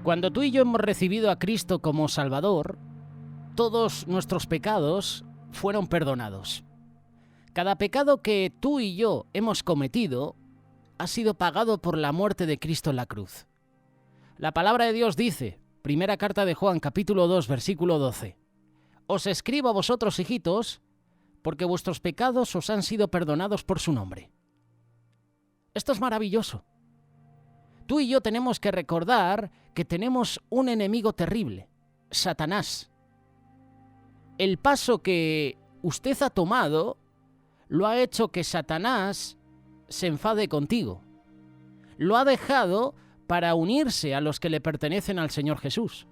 Cuando tú y yo hemos recibido a Cristo como Salvador, todos nuestros pecados fueron perdonados. Cada pecado que tú y yo hemos cometido ha sido pagado por la muerte de Cristo en la cruz. La palabra de Dios dice, primera carta de Juan, capítulo 2, versículo 12, «Os escribo a vosotros, hijitos, porque vuestros pecados os han sido perdonados por su nombre». Esto es maravilloso. Tú y yo tenemos que recordar que tenemos un enemigo terrible, Satanás. El paso que usted ha tomado lo ha hecho que Satanás se enfade contigo. Lo ha dejado para unirse a los que le pertenecen al Señor Jesús.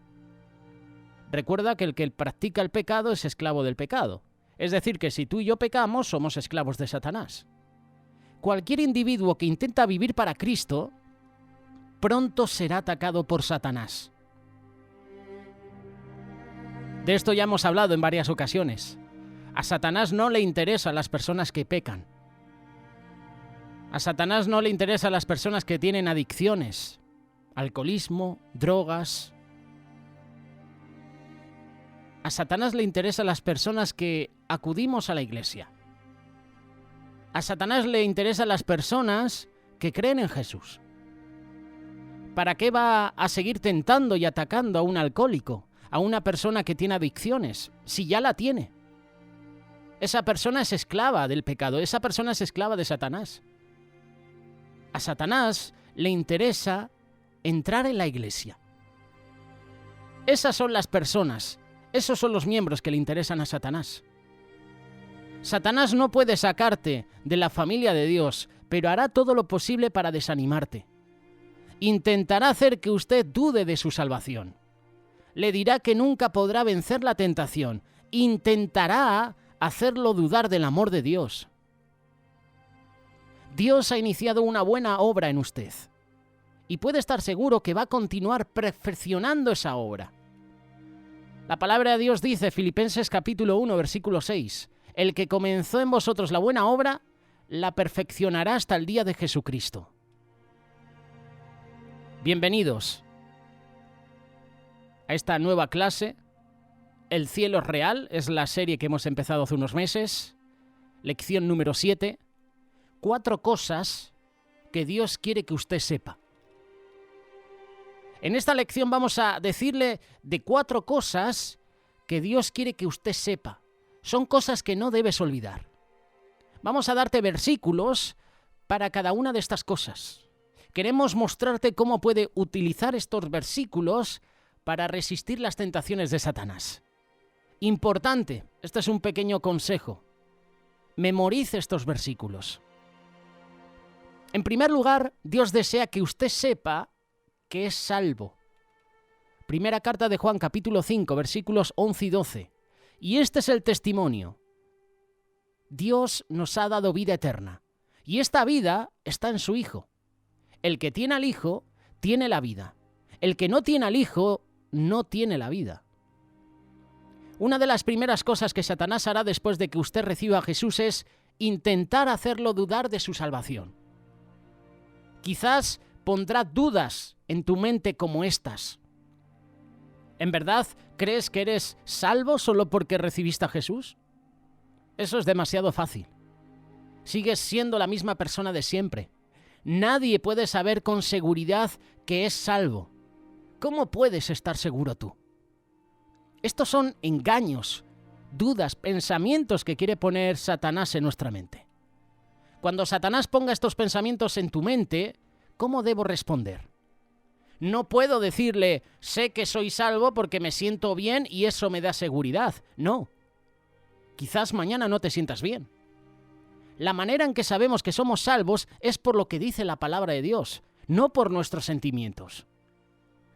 Recuerda que el que practica el pecado es esclavo del pecado. Es decir, que si tú y yo pecamos, somos esclavos de Satanás. Cualquier individuo que intenta vivir para Cristo, pronto será atacado por Satanás. De esto ya hemos hablado en varias ocasiones. A Satanás no le interesan las personas que pecan. A Satanás no le interesan las personas que tienen adicciones, alcoholismo, drogas. A Satanás le interesan las personas que acudimos a la iglesia. A Satanás le interesan las personas que creen en Jesús. ¿Para qué va a seguir tentando y atacando a un alcohólico, a una persona que tiene adicciones, si ya la tiene? Esa persona es esclava del pecado, esa persona es esclava de Satanás. A Satanás le interesa entrar en la iglesia. Esas son las personas, esos son los miembros que le interesan a Satanás. Satanás no puede sacarte de la familia de Dios, pero hará todo lo posible para desanimarte. Intentará hacer que usted dude de su salvación. Le dirá que nunca podrá vencer la tentación. Intentará hacerlo dudar del amor de Dios. Dios ha iniciado una buena obra en usted y puede estar seguro que va a continuar perfeccionando esa obra. La palabra de Dios dice, Filipenses capítulo 1, versículo 6, «El que comenzó en vosotros la buena obra, la perfeccionará hasta el día de Jesucristo». Bienvenidos a esta nueva clase. El cielo es real, es la serie que hemos empezado hace unos meses. Lección número 7. 4 cosas que Dios quiere que usted sepa. En esta lección vamos a decirle de 4 cosas que Dios quiere que usted sepa. Son cosas que no debes olvidar. Vamos a darte versículos para cada una de estas cosas. Queremos mostrarte cómo puede utilizar estos versículos para resistir las tentaciones de Satanás. Importante, este es un pequeño consejo. Memorice estos versículos. En primer lugar, Dios desea que usted sepa que es salvo. Primera carta de Juan, capítulo 5, versículos 11 y 12. Y este es el testimonio. Dios nos ha dado vida eterna, y esta vida está en su Hijo. El que tiene al Hijo, tiene la vida. El que no tiene al Hijo, no tiene la vida. Una de las primeras cosas que Satanás hará después de que usted reciba a Jesús es intentar hacerlo dudar de su salvación. Quizás pondrá dudas en tu mente como estas. ¿En verdad crees que eres salvo solo porque recibiste a Jesús? Eso es demasiado fácil. Sigues siendo la misma persona de siempre. Nadie puede saber con seguridad que es salvo. ¿Cómo puedes estar seguro tú? Estos son engaños, dudas, pensamientos que quiere poner Satanás en nuestra mente. Cuando Satanás ponga estos pensamientos en tu mente, ¿cómo debo responder? No puedo decirle, sé que soy salvo porque me siento bien y eso me da seguridad. No. Quizás mañana no te sientas bien. La manera en que sabemos que somos salvos es por lo que dice la palabra de Dios, no por nuestros sentimientos.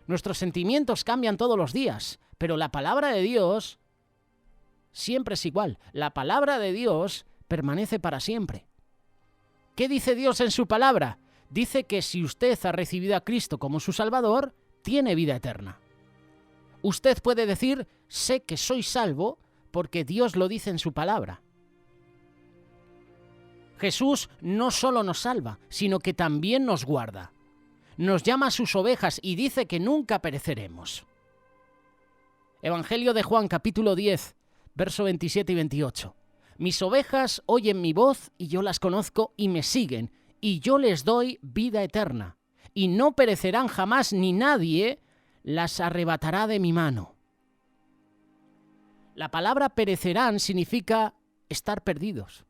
Nuestros sentimientos cambian todos los días, pero la palabra de Dios siempre es igual. La palabra de Dios permanece para siempre. ¿Qué dice Dios en su palabra? Dice que si usted ha recibido a Cristo como su Salvador, tiene vida eterna. Usted puede decir, sé que soy salvo porque Dios lo dice en su palabra. Jesús no solo nos salva, sino que también nos guarda. nos llama a sus ovejas y dice que nunca pereceremos. Evangelio de Juan, capítulo 10, verso 27 y 28. Mis ovejas oyen mi voz y yo las conozco y me siguen, y yo les doy vida eterna, y no perecerán jamás ni nadie las arrebatará de mi mano. La palabra perecerán significa estar perdidos.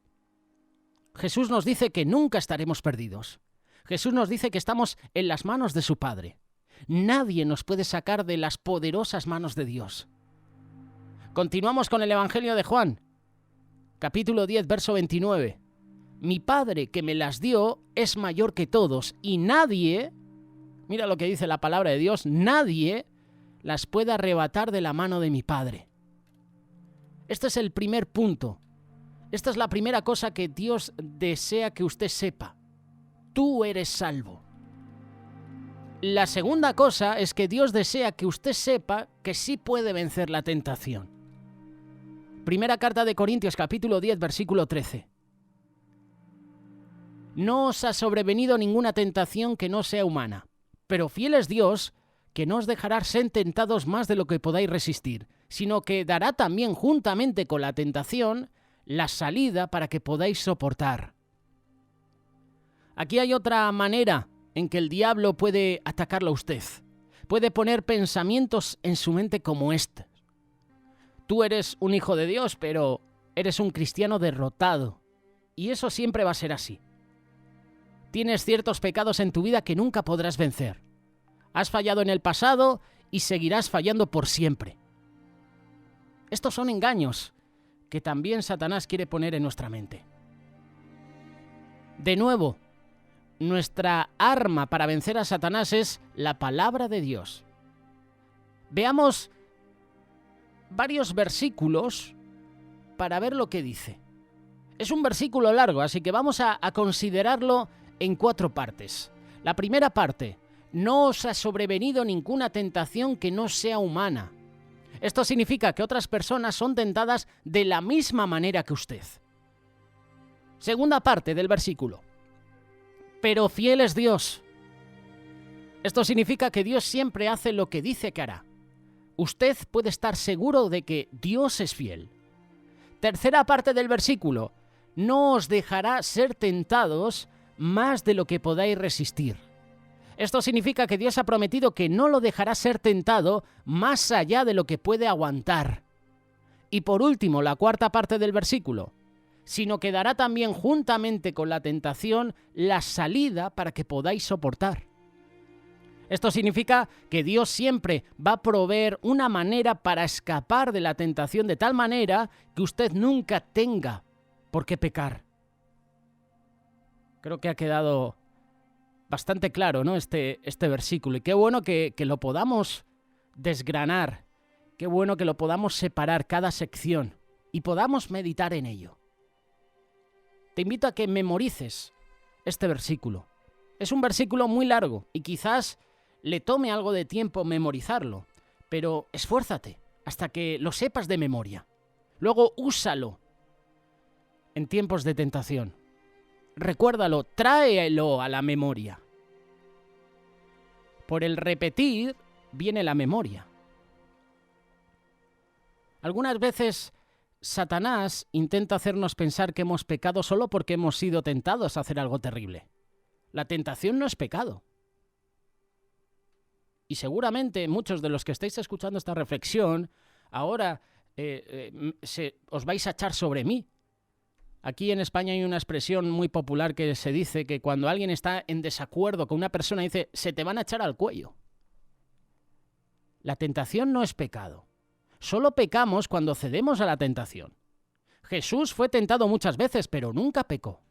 Jesús nos dice que nunca estaremos perdidos. Jesús nos dice que estamos en las manos de su Padre. Nadie nos puede sacar de las poderosas manos de Dios. Continuamos con el Evangelio de Juan, capítulo 10, verso 29. Mi Padre que me las dio es mayor que todos y nadie, mira lo que dice la palabra de Dios, nadie las puede arrebatar de la mano de mi Padre. Este es el primer punto. Esta es la primera cosa que Dios desea que usted sepa. Tú eres salvo. La segunda cosa es que Dios desea que usted sepa que sí puede vencer la tentación. Primera carta de Corintios, capítulo 10, versículo 13. No os ha sobrevenido ninguna tentación que no sea humana, pero fiel es Dios, que no os dejará ser tentados más de lo que podáis resistir, sino que dará también juntamente con la tentación la salida para que podáis soportar. Aquí hay otra manera en que el diablo puede atacarlo a usted. Puede poner pensamientos en su mente como este. Tú eres un hijo de Dios, pero eres un cristiano derrotado. Y eso siempre va a ser así. Tienes ciertos pecados en tu vida que nunca podrás vencer. Has fallado en el pasado y seguirás fallando por siempre. Estos son engaños que también Satanás quiere poner en nuestra mente. De nuevo, nuestra arma para vencer a Satanás es la palabra de Dios. Veamos varios versículos para ver lo que dice. Es un versículo largo, así que vamos a considerarlo en 4 partes. La primera parte: no os ha sobrevenido ninguna tentación que no sea humana. Esto significa que otras personas son tentadas de la misma manera que usted. Segunda parte del versículo: pero fiel es Dios. Esto significa que Dios siempre hace lo que dice que hará. Usted puede estar seguro de que Dios es fiel. Tercera parte del versículo: no os dejará ser tentados más de lo que podáis resistir. Esto significa que Dios ha prometido que no lo dejará ser tentado más allá de lo que puede aguantar. Y por último, la cuarta parte del versículo: sino que dará también juntamente con la tentación la salida para que podáis soportar. Esto significa que Dios siempre va a proveer una manera para escapar de la tentación de tal manera que usted nunca tenga por qué pecar. Creo que ha quedado bastante claro, ¿no? este versículo. Y qué bueno que lo podamos desgranar. Qué bueno que lo podamos separar cada sección y podamos meditar en ello. Te invito a que memorices este versículo. Es un versículo muy largo y quizás le tome algo de tiempo memorizarlo, pero esfuérzate hasta que lo sepas de memoria. Luego úsalo en tiempos de tentación. Recuérdalo, tráelo a la memoria. Por el repetir viene la memoria. Algunas veces Satanás intenta hacernos pensar que hemos pecado solo porque hemos sido tentados a hacer algo terrible. La tentación no es pecado. Y seguramente muchos de los que estáis escuchando esta reflexión ahora os vais a echar sobre mí. Aquí en España hay una expresión muy popular que se dice que cuando alguien está en desacuerdo con una persona dice: se te van a echar al cuello. La tentación no es pecado. Solo pecamos cuando cedemos a la tentación. Jesús fue tentado muchas veces, pero nunca pecó.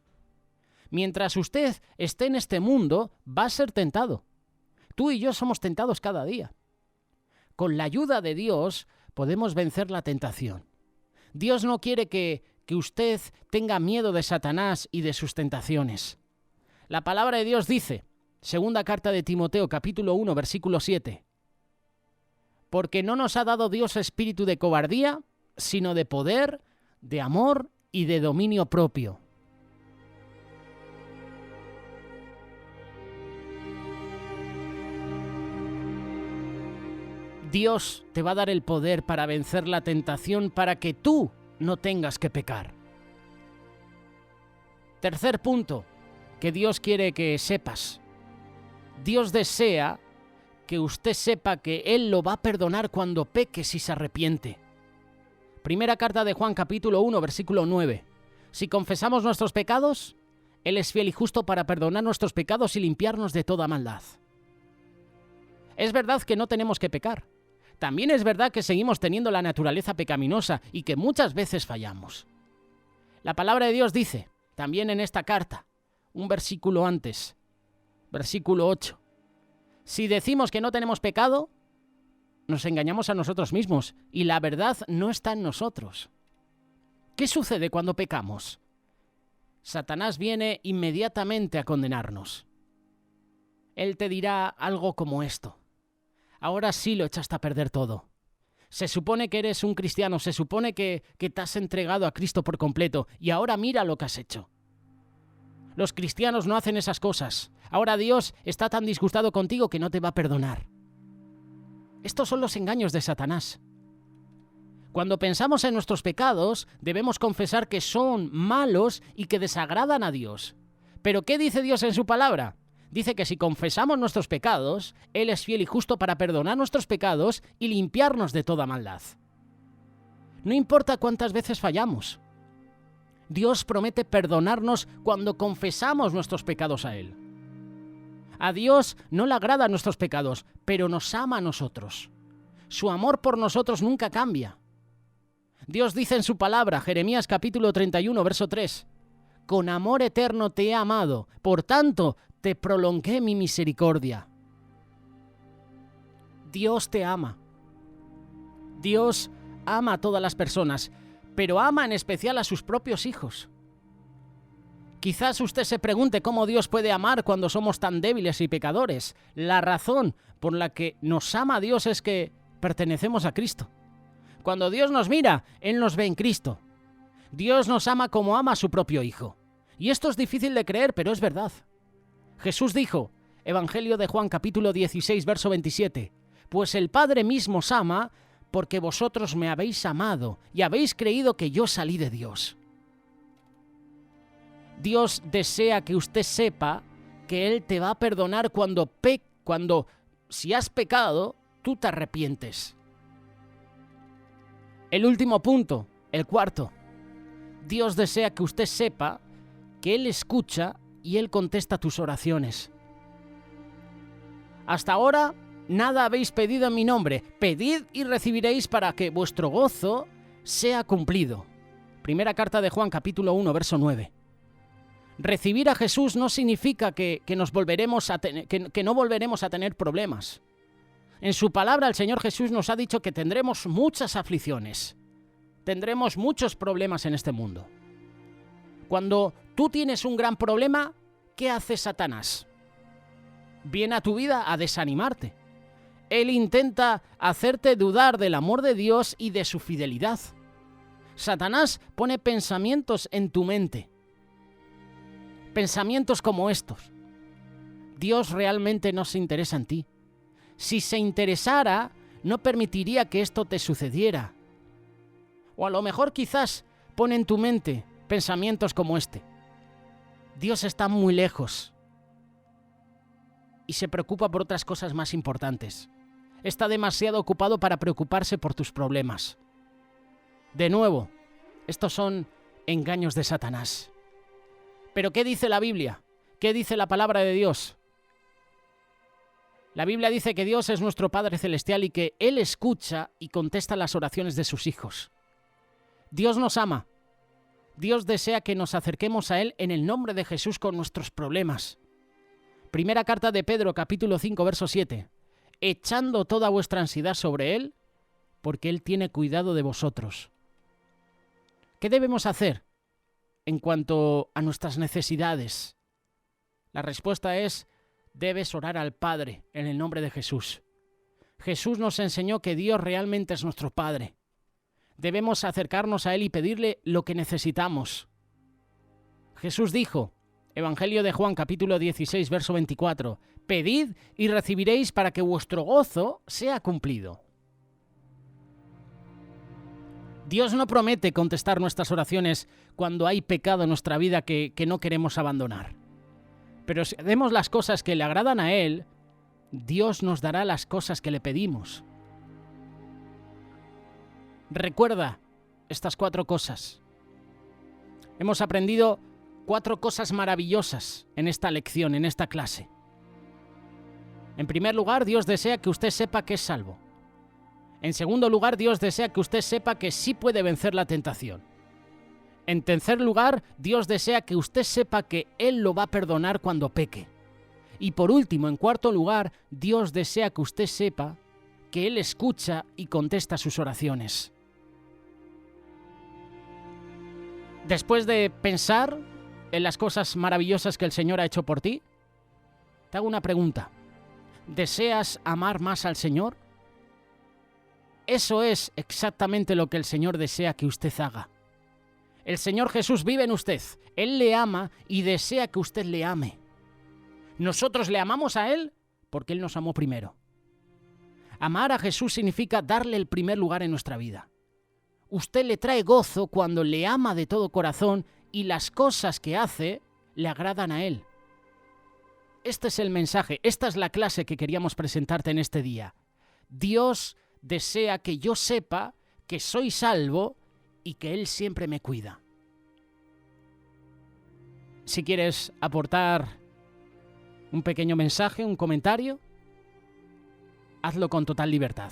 Mientras usted esté en este mundo, va a ser tentado. Tú y yo somos tentados cada día. Con la ayuda de Dios podemos vencer la tentación. Dios no quiere que usted tenga miedo de Satanás y de sus tentaciones. La palabra de Dios dice, segunda carta de Timoteo, capítulo 1, versículo 7, porque no nos ha dado Dios espíritu de cobardía, sino de poder, de amor y de dominio propio. Dios te va a dar el poder para vencer la tentación para que tú no tengas que pecar. Tercer punto que Dios quiere que sepas. Dios desea que usted sepa que Él lo va a perdonar cuando peque si se arrepiente. Primera carta de Juan capítulo 1, versículo 9. Si confesamos nuestros pecados, Él es fiel y justo para perdonar nuestros pecados y limpiarnos de toda maldad. Es verdad que no tenemos que pecar. También es verdad que seguimos teniendo la naturaleza pecaminosa y que muchas veces fallamos. La palabra de Dios dice, también en esta carta, un versículo antes, versículo 8. Si decimos que no tenemos pecado, nos engañamos a nosotros mismos y la verdad no está en nosotros. ¿Qué sucede cuando pecamos? Satanás viene inmediatamente a condenarnos. Él te dirá algo como esto. Ahora sí lo echaste a perder todo. Se supone que eres un cristiano, se supone que te has entregado a Cristo por completo y ahora mira lo que has hecho. Los cristianos no hacen esas cosas. Ahora Dios está tan disgustado contigo que no te va a perdonar. Estos son los engaños de Satanás. Cuando pensamos en nuestros pecados, debemos confesar que son malos y que desagradan a Dios. ¿Pero qué dice Dios en su palabra? Dice que si confesamos nuestros pecados, Él es fiel y justo para perdonar nuestros pecados y limpiarnos de toda maldad. No importa cuántas veces fallamos. Dios promete perdonarnos cuando confesamos nuestros pecados a Él. A Dios no le agradan nuestros pecados, pero nos ama a nosotros. Su amor por nosotros nunca cambia. Dios dice en su palabra, Jeremías capítulo 31, verso 3, «Con amor eterno te he amado, por tanto te prolongué mi misericordia». Dios te ama. Dios ama a todas las personas, pero ama en especial a sus propios hijos. Quizás usted se pregunte cómo Dios puede amar cuando somos tan débiles y pecadores. La razón por la que nos ama a Dios es que pertenecemos a Cristo. Cuando Dios nos mira, Él nos ve en Cristo. Dios nos ama como ama a su propio Hijo. Y esto es difícil de creer, pero es verdad. Jesús dijo, Evangelio de Juan capítulo 16, verso 27, «Pues el Padre mismo os ama porque vosotros me habéis amado y habéis creído que yo salí de Dios». Dios desea que usted sepa que Él te va a perdonar cuando si has pecado, tú te arrepientes. El último punto, el cuarto. Dios desea que usted sepa que Él escucha y Él contesta tus oraciones. Hasta ahora, nada habéis pedido en mi nombre. Pedid y recibiréis para que vuestro gozo sea cumplido. Primera carta de Juan, capítulo 1, verso 9. Recibir a Jesús no significa que no volveremos a tener problemas. En su palabra el Señor Jesús nos ha dicho que tendremos muchas aflicciones. Tendremos muchos problemas en este mundo. Cuando tú tienes un gran problema, ¿qué hace Satanás? Viene a tu vida a desanimarte. Él intenta hacerte dudar del amor de Dios y de su fidelidad. Satanás pone pensamientos en tu mente. Pensamientos como estos. Dios realmente no se interesa en ti. Si se interesara, no permitiría que esto te sucediera. O a lo mejor quizás pone en tu mente pensamientos como este. Dios está muy lejos y se preocupa por otras cosas más importantes. Está demasiado ocupado para preocuparse por tus problemas. De nuevo, estos son engaños de Satanás. ¿Pero qué dice la Biblia? ¿Qué dice la palabra de Dios? La Biblia dice que Dios es nuestro Padre Celestial y que Él escucha y contesta las oraciones de sus hijos. Dios nos ama. Dios desea que nos acerquemos a Él en el nombre de Jesús con nuestros problemas. Primera carta de Pedro, capítulo 5, verso 7. Echando toda vuestra ansiedad sobre Él, porque Él tiene cuidado de vosotros. ¿Qué debemos hacer en cuanto a nuestras necesidades? La respuesta es: debes orar al Padre en el nombre de Jesús. Jesús nos enseñó que Dios realmente es nuestro Padre. Debemos acercarnos a Él y pedirle lo que necesitamos. Jesús dijo, Evangelio de Juan capítulo 16, verso 24, «Pedid y recibiréis para que vuestro gozo sea cumplido». Dios no promete contestar nuestras oraciones cuando hay pecado en nuestra vida que no queremos abandonar. Pero si hacemos las cosas que le agradan a Él, Dios nos dará las cosas que le pedimos. Recuerda estas 4 cosas. Hemos aprendido 4 cosas maravillosas en esta lección, en esta clase. En primer lugar, Dios desea que usted sepa que es salvo. En segundo lugar, Dios desea que usted sepa que sí puede vencer la tentación. En tercer lugar, Dios desea que usted sepa que Él lo va a perdonar cuando peque. Y por último, en cuarto lugar, Dios desea que usted sepa que Él escucha y contesta sus oraciones. Después de pensar en las cosas maravillosas que el Señor ha hecho por ti, te hago una pregunta. ¿Deseas amar más al Señor? Eso es exactamente lo que el Señor desea que usted haga. El Señor Jesús vive en usted. Él le ama y desea que usted le ame. Nosotros le amamos a Él porque Él nos amó primero. Amar a Jesús significa darle el primer lugar en nuestra vida. Usted le trae gozo cuando le ama de todo corazón y las cosas que hace le agradan a Él. Este es el mensaje, esta es la clase que queríamos presentarte en este día. Dios desea que yo sepa que soy salvo y que Él siempre me cuida. Si quieres aportar un pequeño mensaje, un comentario, hazlo con total libertad.